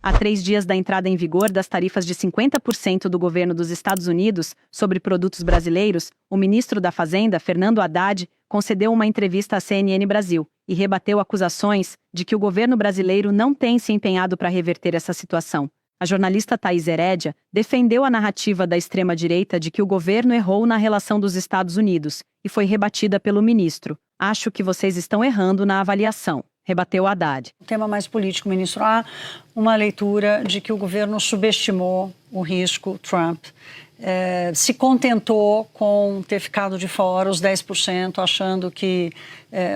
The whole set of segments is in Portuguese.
A 3 dias da entrada em vigor das tarifas de 50% do governo dos Estados Unidos sobre produtos brasileiros, o ministro da Fazenda, Fernando Haddad, concedeu uma entrevista à CNN Brasil e rebateu acusações de que o governo brasileiro não tem se empenhado para reverter essa situação. A jornalista Thaís Herédia defendeu a narrativa da extrema-direita de que o governo errou na relação dos Estados Unidos e foi rebatida pelo ministro. Acho que vocês estão errando na avaliação, rebateu Haddad. O tema mais político, ministro, há uma leitura de que o governo subestimou o risco Trump. Se contentou com ter ficado de fora os 10%, achando que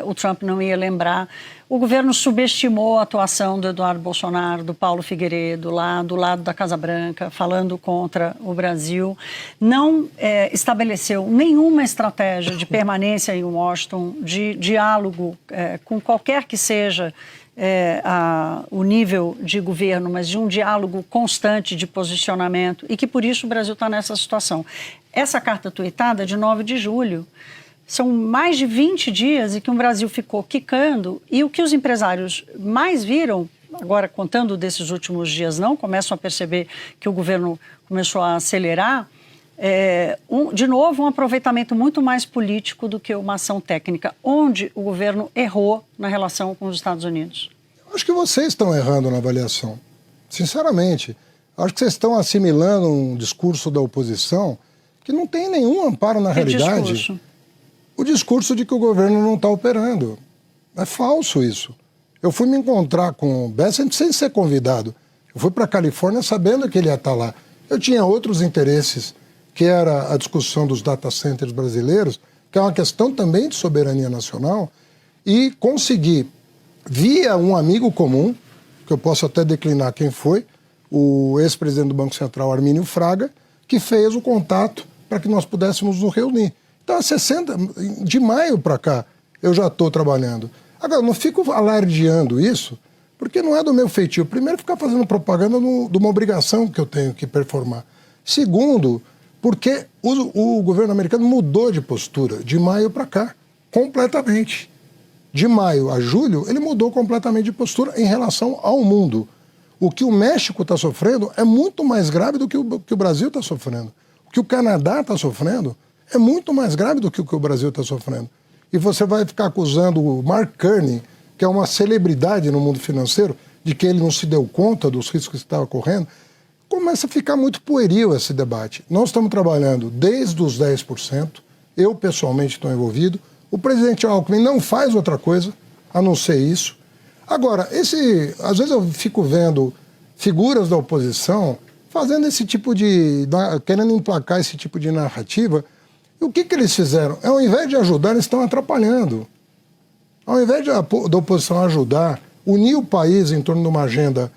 o Trump não ia lembrar. O governo subestimou a atuação do Eduardo Bolsonaro, do Paulo Figueiredo, lá do lado da Casa Branca, falando contra o Brasil. Não estabeleceu nenhuma estratégia de permanência em Washington, de diálogo com qualquer que seja o nível de governo, mas de um diálogo constante de posicionamento e que por isso o Brasil está nessa situação. Essa carta tuitada de 9 de julho, são mais de 20 dias em que o Brasil ficou quicando e o que os empresários mais viram, agora contando desses últimos dias não, começam a perceber que o governo começou a acelerar, de novo, um aproveitamento muito mais político do que uma ação técnica, onde o governo errou na relação com os Estados Unidos. Acho que vocês estão errando na avaliação, sinceramente. Acho que vocês estão assimilando um discurso da oposição que não tem nenhum amparo na realidade. Discurso? O discurso de que o governo não está operando. É falso isso. Eu fui me encontrar com o Bessent sem ser convidado. Eu fui para a Califórnia sabendo que ele ia estar lá. Eu tinha outros interesses, que era a discussão dos data centers brasileiros, que é uma questão também de soberania nacional, e consegui, via um amigo comum, que eu posso até declinar quem foi, o ex-presidente do Banco Central, Armínio Fraga, que fez o contato para que nós pudéssemos nos reunir. Então, de maio para cá, eu já estou trabalhando. Agora, não fico alardeando isso, porque não é do meu feitio. Primeiro, ficar fazendo propaganda de uma obrigação que eu tenho que performar. Segundo, porque o governo americano mudou de postura de maio para cá, completamente. De maio a julho, ele mudou completamente de postura em relação ao mundo. O que o México está sofrendo é muito mais grave do que o Brasil está sofrendo. O que o Canadá está sofrendo é muito mais grave do que o que o Brasil está sofrendo. E você vai ficar acusando o Mark Carney, que é uma celebridade no mundo financeiro, de que ele não se deu conta dos riscos que estava correndo. Começa a ficar muito pueril esse debate. Nós estamos trabalhando desde os 10%, eu pessoalmente estou envolvido, o presidente Alckmin não faz outra coisa a não ser isso. Agora, às vezes eu fico vendo figuras da oposição fazendo esse tipo querendo emplacar esse tipo de narrativa. E o que eles fizeram? Ao invés de ajudar, eles estão atrapalhando. Ao invés da oposição ajudar, unir o país em torno de uma agenda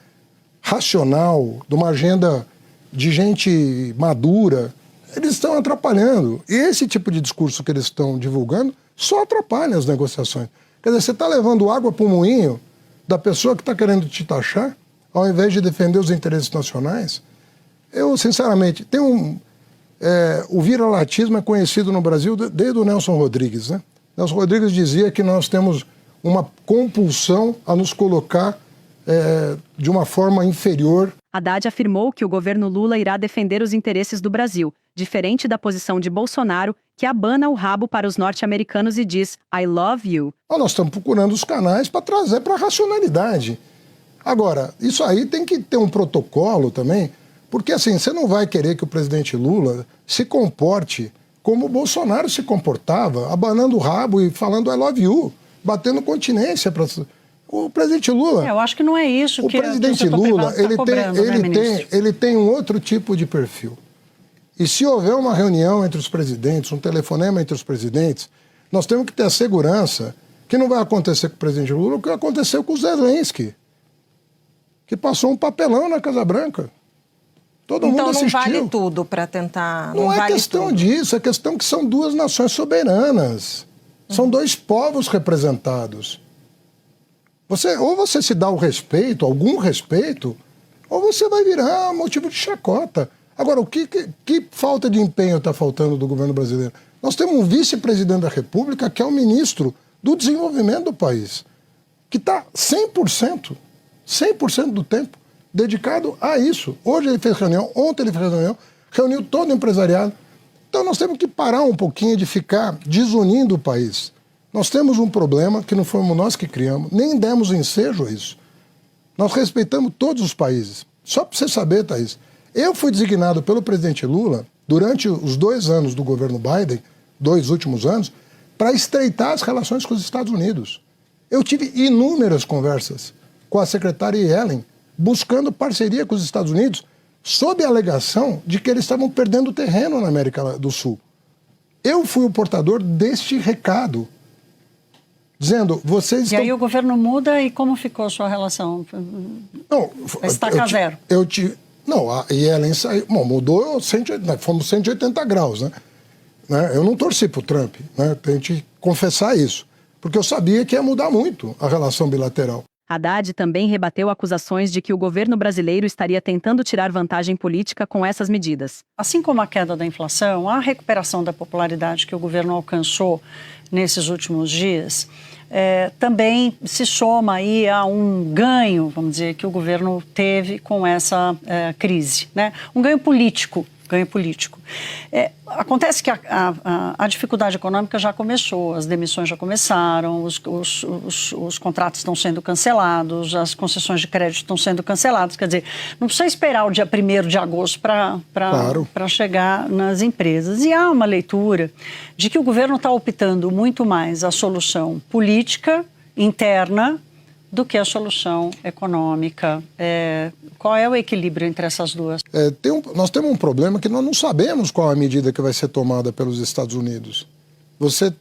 racional, de uma agenda de gente madura, eles estão atrapalhando. E esse tipo de discurso que eles estão divulgando só atrapalha as negociações. Quer dizer, você está levando água para o moinho da pessoa que está querendo te taxar, ao invés de defender os interesses nacionais. Eu, sinceramente, o viralatismo é conhecido no Brasil desde o Nelson Rodrigues, né? Nelson Rodrigues dizia que nós temos uma compulsão a nos colocar de uma forma inferior. Haddad afirmou que o governo Lula irá defender os interesses do Brasil, diferente da posição de Bolsonaro, que abana o rabo para os norte-americanos e diz "I love you". Nós estamos procurando os canais para trazer para a racionalidade. Agora, isso aí tem que ter um protocolo também, porque assim, você não vai querer que o presidente Lula se comporte como o Bolsonaro se comportava, abanando o rabo e falando "I love you", batendo continência para... O presidente Lula... Eu acho que não é isso que o presidente Lula, ele tem um outro tipo de perfil. E se houver uma reunião entre os presidentes, um telefonema entre os presidentes, nós temos que ter a segurança que não vai acontecer com o presidente Lula o que aconteceu com o Zelensky, que passou um papelão na Casa Branca. Todo mundo assistiu. Então não vale tudo para tentar... Não é questão disso, é questão que são duas nações soberanas. São dois povos representados. Ou você se dá o respeito, algum respeito, ou você vai virar motivo de chacota. Agora, que falta de empenho está faltando do governo brasileiro? Nós temos um vice-presidente da República que é o ministro do desenvolvimento do país, que está 100% do tempo dedicado a isso. Hoje ele fez reunião, ontem ele fez reunião, reuniu todo o empresariado. Então nós temos que parar um pouquinho de ficar desunindo o país. Nós temos um problema que não fomos nós que criamos, nem demos ensejo a isso. Nós respeitamos todos os países. Só para você saber, Thaís, eu fui designado pelo presidente Lula, durante os 2 anos do governo Biden, 2 últimos anos, para estreitar as relações com os Estados Unidos. Eu tive inúmeras conversas com a secretária Yellen, buscando parceria com os Estados Unidos, sob a alegação de que eles estavam perdendo terreno na América do Sul. Eu fui o portador deste recado, dizendo, vocês estão... E aí o governo muda e como ficou a sua relação? Não, estaca zero. Não, a Yellen saiu, bom, mudou, fomos 180 graus, né? Eu não torci para o Trump, né? Tem que confessar isso, porque eu sabia que ia mudar muito a relação bilateral. Haddad também rebateu acusações de que o governo brasileiro estaria tentando tirar vantagem política com essas medidas. Assim como a queda da inflação, a recuperação da popularidade que o governo alcançou nesses últimos dias também se soma aí a um ganho, vamos dizer, que o governo teve com essa crise, né? Um ganho político. Acontece que a dificuldade econômica já começou, as demissões já começaram, os contratos estão sendo cancelados, as concessões de crédito estão sendo canceladas. Quer dizer, não precisa esperar o dia 1º de agosto para chegar nas empresas. E há uma leitura de que o governo está optando muito mais a solução política interna do que a solução econômica. Qual é o equilíbrio entre essas duas? Nós temos um problema que nós não sabemos qual a medida que vai ser tomada pelos Estados Unidos. Você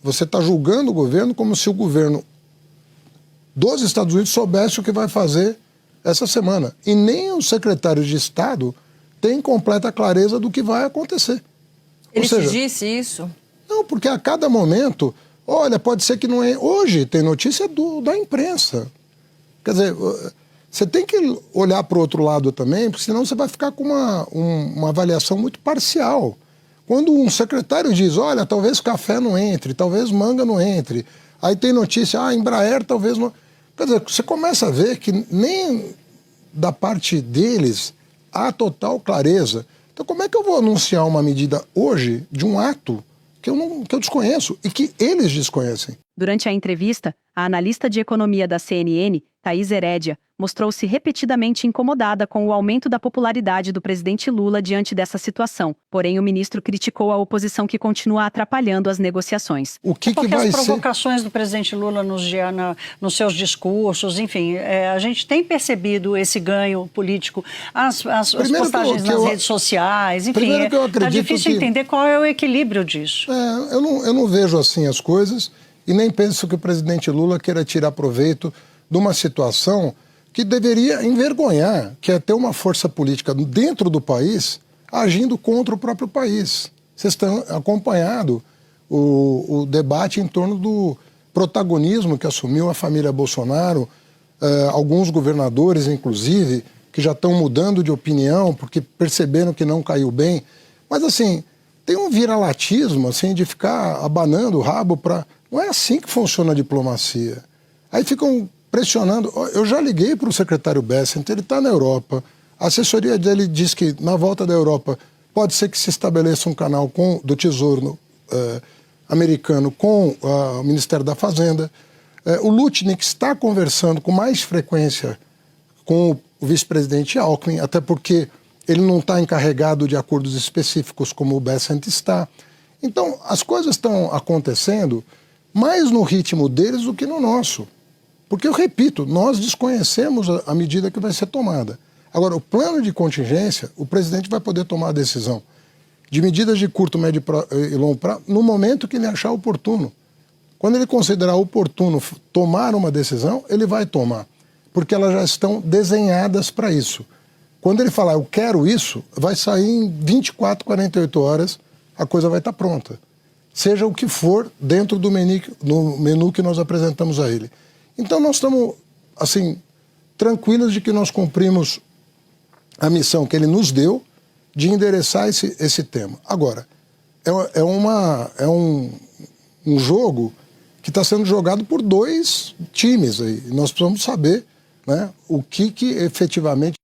está julgando o governo como se o governo dos Estados Unidos soubesse o que vai fazer essa semana. E nem os secretários de Estado têm completa clareza do que vai acontecer. Ele te disse isso? Não, porque a cada momento... Olha, pode ser que não é... Hoje tem notícia da imprensa. Quer dizer, você tem que olhar para o outro lado também, porque senão você vai ficar com uma avaliação muito parcial. Quando um secretário diz, olha, talvez café não entre, talvez manga não entre, aí tem notícia, Embraer talvez não... Quer dizer, você começa a ver que nem da parte deles há total clareza. Então como é que eu vou anunciar uma medida hoje de um ato que eu desconheço e que eles desconhecem? Durante a entrevista, a analista de economia da CNN, Thaís Herédia, mostrou-se repetidamente incomodada com o aumento da popularidade do presidente Lula diante dessa situação. Porém, o ministro criticou a oposição que continua atrapalhando as negociações. Porque as provocações do presidente Lula nos seus discursos, enfim, a gente tem percebido esse ganho político, as postagens nas redes sociais, enfim, é difícil entender qual é o equilíbrio disso. Eu não vejo assim as coisas e nem penso que o presidente Lula queira tirar proveito de uma situação que deveria envergonhar, que é ter uma força política dentro do país agindo contra o próprio país. Vocês estão acompanhando o debate em torno do protagonismo que assumiu a família Bolsonaro, alguns governadores, inclusive, que já estão mudando de opinião porque perceberam que não caiu bem. Mas, assim, tem um viralatismo, assim, de ficar abanando o rabo para... Não é assim que funciona a diplomacia. Aí ficam pressionando. Eu já liguei para o secretário Bessent, ele está na Europa. A assessoria dele diz que na volta da Europa pode ser que se estabeleça um canal do Tesouro americano com o Ministério da Fazenda. O Lutnick está conversando com mais frequência com o vice-presidente Alckmin, até porque ele não está encarregado de acordos específicos como o Bessent está. Então, as coisas estão acontecendo mais no ritmo deles do que no nosso. Porque, eu repito, nós desconhecemos a medida que vai ser tomada. Agora, o plano de contingência, o presidente vai poder tomar a decisão de medidas de curto, médio e longo prazo no momento que ele achar oportuno. Quando ele considerar oportuno tomar uma decisão, ele vai tomar, porque elas já estão desenhadas para isso. Quando ele falar, eu quero isso, vai sair em 24, 48 horas, a coisa vai estar pronta. Seja o que for dentro do menu que nós apresentamos a ele. Então, nós estamos, assim, tranquilos de que nós cumprimos a missão que ele nos deu de endereçar esse tema. Agora, é um jogo que está sendo jogado por 2 times aí. Nós precisamos saber né, o que efetivamente